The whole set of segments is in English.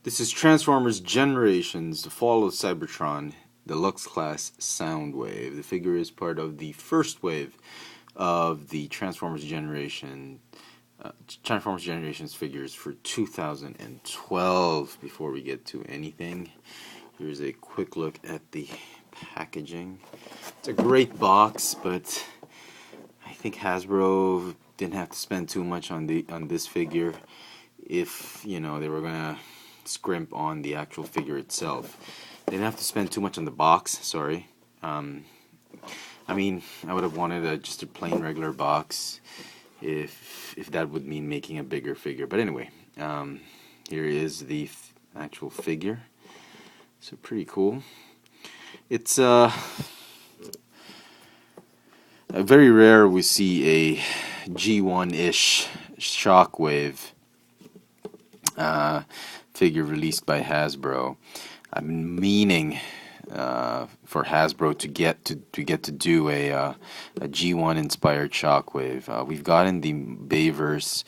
This is Transformers Generations, the Fall of Cybertron, Deluxe Class Soundwave. The figure is part of the first wave of the Transformers Generations figures for 2012. Before we get to anything, here's a quick look at the packaging. It's a great box, but I think Hasbro didn't have to spend too much on this figure if, you know, they were gonna scrimp on the actual figure itself. They didn't have to spend too much on the box, sorry. I mean, I would have wanted just a plain regular box if that would mean making a bigger figure. But anyway, here is the actual figure. So pretty cool. It's very rare we see a G1-ish Shockwave figure released by Hasbro. I've been meaning for Hasbro to get to do a G1 inspired Shockwave. We've gotten the Bayverse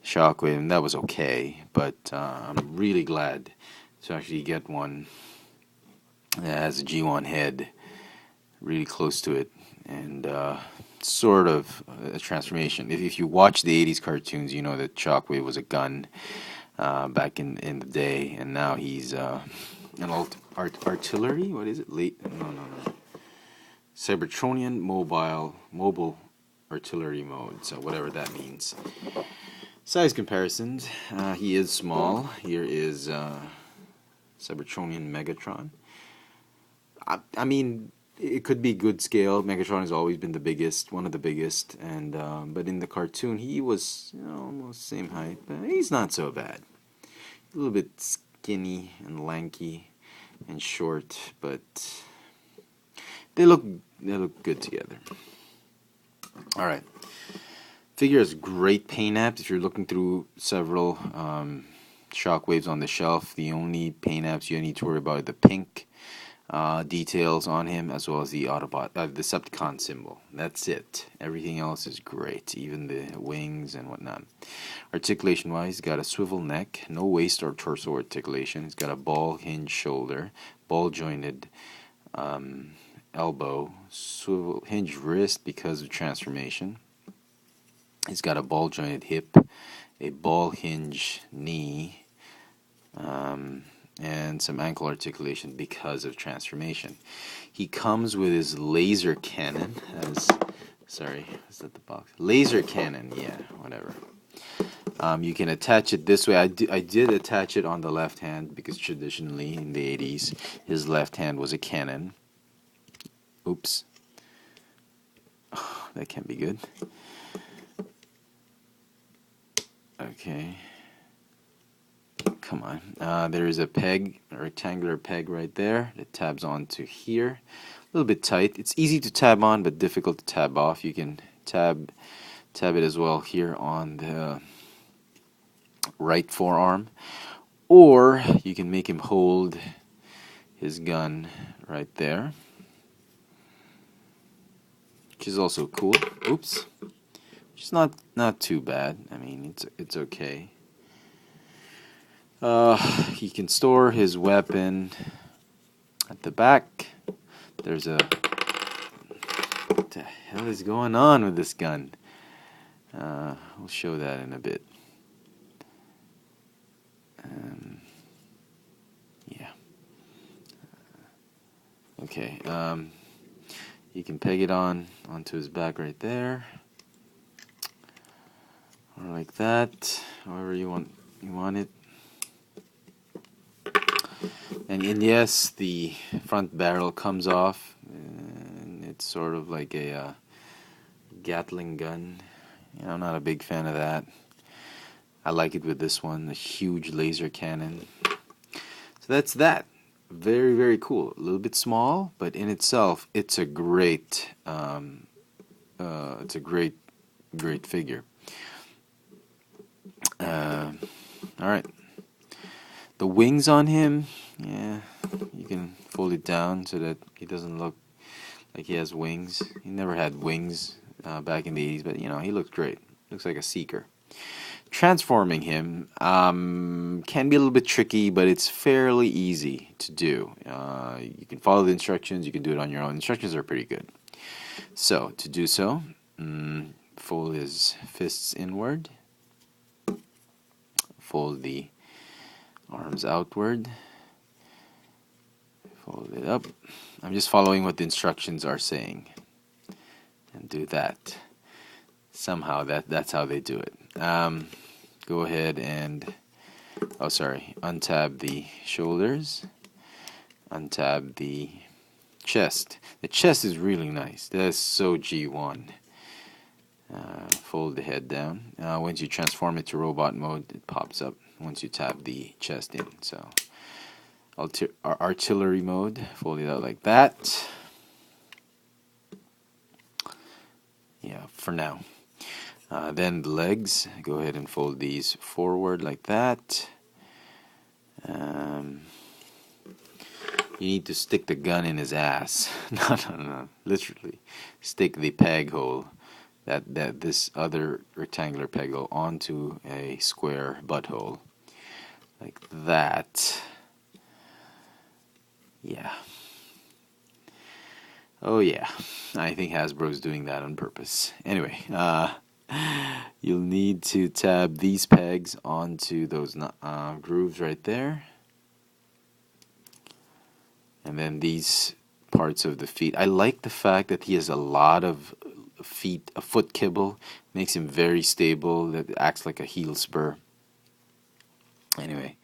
Shockwave, and that was okay, but I'm really glad to actually get one that has a G1 head, really close to it, and sort of a transformation. If you watch the 80s cartoons, you know that Shockwave was a gun back in the day, and now he's an artillery. What is it? No. Cybertronian mobile artillery mode. So whatever that means. Size comparisons. He is small. Here is Cybertronian Megatron. I mean, it could be good scale. Megatron has always been the biggest, one of the biggest, and but in the cartoon he was, you know, almost same height, but he's not so bad. A little bit skinny and lanky and short, but they look good together. All right, figure has great paint apps. If you're looking through several Shockwaves on the shelf, the only paint apps you need to worry about are the pink details on him, as well as the Autobot, Decepticon symbol. That's it. Everything else is great, even the wings and whatnot. Articulation wise, he's got a swivel neck, no waist or torso articulation. He's got a ball hinge shoulder, ball jointed elbow, swivel hinge wrist because of transformation. He's got a ball jointed hip, a ball hinge knee, and some ankle articulation because of transformation. He comes with his laser cannon. Sorry, is that the box? Laser cannon, yeah, whatever. You can attach it this way. I did attach it on the left hand because traditionally in the 80s his left hand was a cannon. Oops. Oh, that can't be good. Okay. Come on. There is a peg, a rectangular peg right there that tabs onto here. A little bit tight. It's easy to tab on, but difficult to tab off. You can tab it as well here on the right forearm, or you can make him hold his gun right there, which is also cool. Oops. Which is not too bad. I mean, it's okay. He can store his weapon at the back. There's what the hell is going on with this gun? We'll show that in a bit. Yeah. Okay. You can peg it onto his back right there, or like that, however you want it. And yes, the front barrel comes off, and it's sort of like a Gatling gun. You know, I'm not a big fan of that. I like it with this one, the huge laser cannon. So that's that. Very, very cool. A little bit small, but in itself, it's a great figure. All right. The wings on him, yeah, you can fold it down so that he doesn't look like he has wings. He never had wings back in the 80s, but you know, he looks great. Looks like a seeker. transforming him can be a little bit tricky, but it's fairly easy to do. You can follow the instructions. You can do it on your own. Instructions are pretty good. So to do so, fold his fists inward. Fold the arms outward. Fold it up. I'm just following what the instructions are saying. And do that. Somehow that's how they do it. Go ahead and untab the shoulders. Untab the chest. The chest is really nice. That's so G1. Fold the head down. Once you transform it to robot mode, it pops up once you tap the chest in. So artillery mode, fold it out like that. Yeah, for now. Then the legs, go ahead and fold these forward like that. You need to stick the gun in his ass. No, literally. Stick the peg hole, this other rectangular peg hole, onto a square butthole. Like that. Yeah. Oh yeah. I think Hasbro's doing that on purpose. Anyway, you'll need to tab these pegs onto those grooves right there. And then these parts of the feet. I like the fact that he has a lot of foot kibble. Makes him very stable. That acts like a heel spur. Anyway,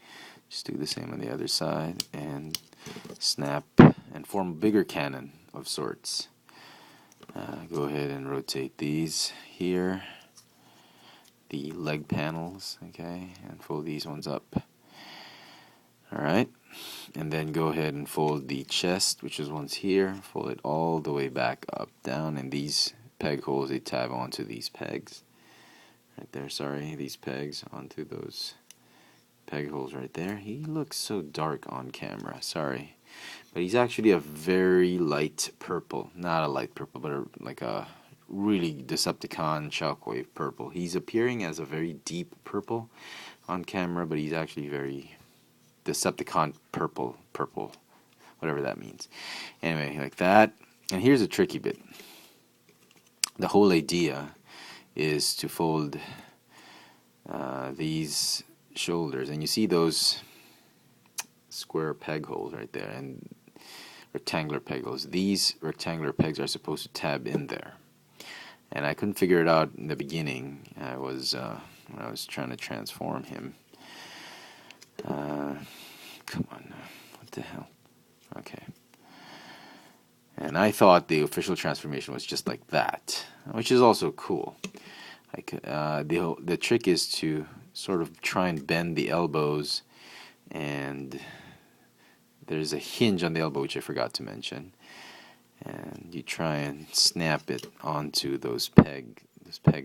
just do the same on the other side. And snap and form a bigger cannon of sorts. Go ahead and rotate these here. The leg panels, okay, and fold these ones up. Alright, and then go ahead and fold the chest, which is one's here, fold it all the way back up, down, and these peg holes, they tab onto these pegs. Right there, sorry, these pegs onto those peg holes right there. He looks so dark on camera, sorry. But he's actually a very light purple. Not a light purple, but like a really Decepticon Shockwave purple. He's appearing as a very deep purple on camera, but he's actually very Decepticon purple, whatever that means. Anyway, like that. And here's a tricky bit. The whole idea is to fold these shoulders, and you see those square peg holes right there, and rectangular peg holes. These rectangular pegs are supposed to tab in there, and I couldn't figure it out in the beginning. When I was trying to transform him. Come on now, what the hell? Okay. And I thought the official transformation was just like that, which is also cool. Like the trick is to sort of try and bend the elbows, and there's a hinge on the elbow which I forgot to mention, and you try and snap it onto those peg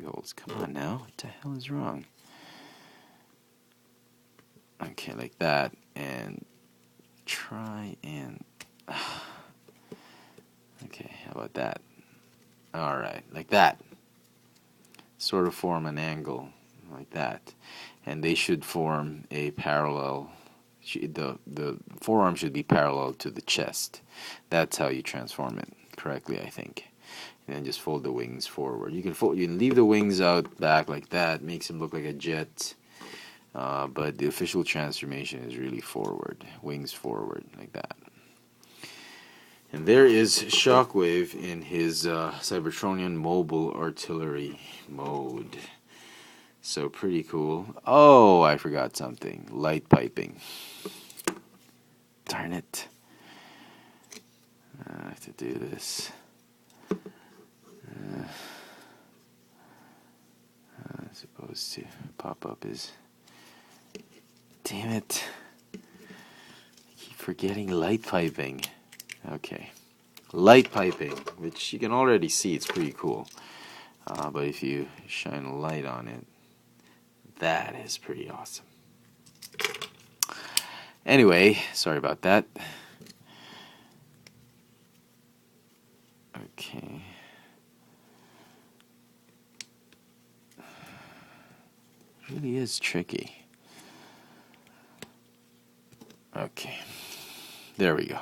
holes. Come on now, what the hell is wrong? Okay, like that, and try and okay, how about that? Alright, like that. Sort of form an angle like that, and they should form a parallel. The forearm should be parallel to the chest. That's how you transform it correctly, I think. And then just fold the wings forward. You can leave the wings out back like that. Makes him look like a jet. But the official transformation is really forward, wings forward like that. And there is Shockwave in his Cybertronian mobile artillery mode. So pretty cool. Oh, I forgot something. Light piping. Darn it. I have to do this. I'm supposed to pop up his... Damn it. I keep forgetting light piping. Okay. Light piping, which you can already see, it's pretty cool. But if you shine a light on it, that is pretty awesome. Anyway, sorry about that. Okay. really is tricky. Okay, there we go.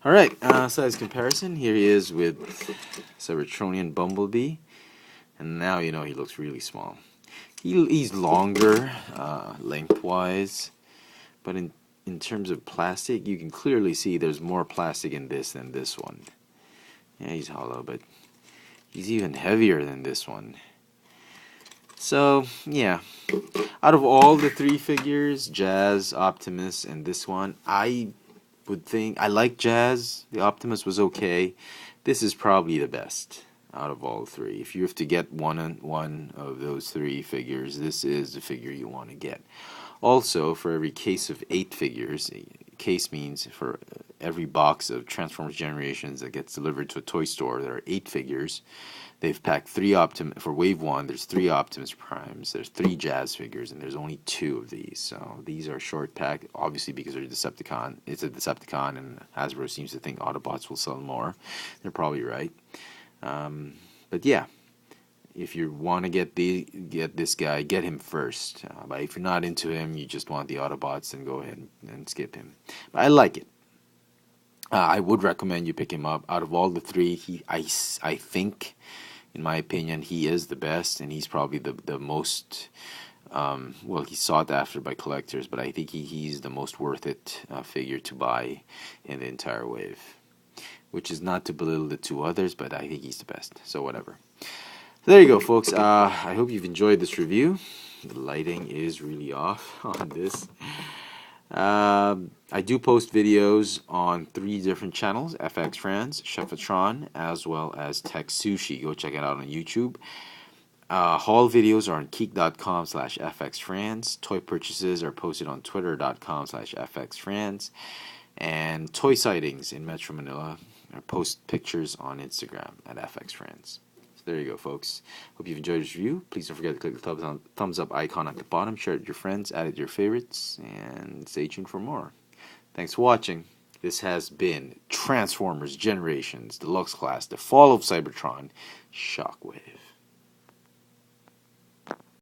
All right, size comparison. Here he is with Cybertronian Bumblebee, and now you know he looks really small. He's longer lengthwise, but in terms of plastic, you can clearly see there's more plastic in this than this one. Yeah, he's hollow, but he's even heavier than this one. So, yeah. Out of all the three figures, Jazz, Optimus, and this one, I would think, I like Jazz. The Optimus was okay. This is probably the best out of all three. If you have to get one of those three figures, this is the figure you want to get. Also, for every case of 8 figures, case means for every box of Transformers Generations that gets delivered to a toy store, there are 8 figures. They've packed 3 Optimus, for Wave 1, there's 3 Optimus Primes, there's 3 Jazz figures, and there's only 2 of these. So these are short packed, obviously because they're Decepticon. It's a Decepticon, and Hasbro seems to think Autobots will sell more. They're probably right. But yeah, if you want to get this guy, get him first. But if you're not into him, you just want the Autobots, then go ahead and skip him. But I like it. I would recommend you pick him up. Out of all the three, I think, in my opinion, he is the best, and he's probably the most, well, he's sought after by collectors, but I think he's the most worth it figure to buy in the entire wave. Which is not to belittle the 2 others, but I think he's the best, so whatever. So there you go, folks. I hope you've enjoyed this review. The lighting is really off on this. I do post videos on 3 different channels: FX France, Chefatron, as well as Tech Sushi. Go check it out on YouTube. Haul videos are on Keek.com/FXFrance. Toy purchases are posted on Twitter.com/FXFrance. And toy sightings in Metro Manila, post pictures on Instagram at FXFrance. So there you go, folks. Hope you've enjoyed this review. Please don't forget to click the thumbs up icon at the bottom, share it with your friends, add it to your favorites, and stay tuned for more. Thanks for watching. This has been Transformers Generations Deluxe Class, The Fall of Cybertron, Shockwave.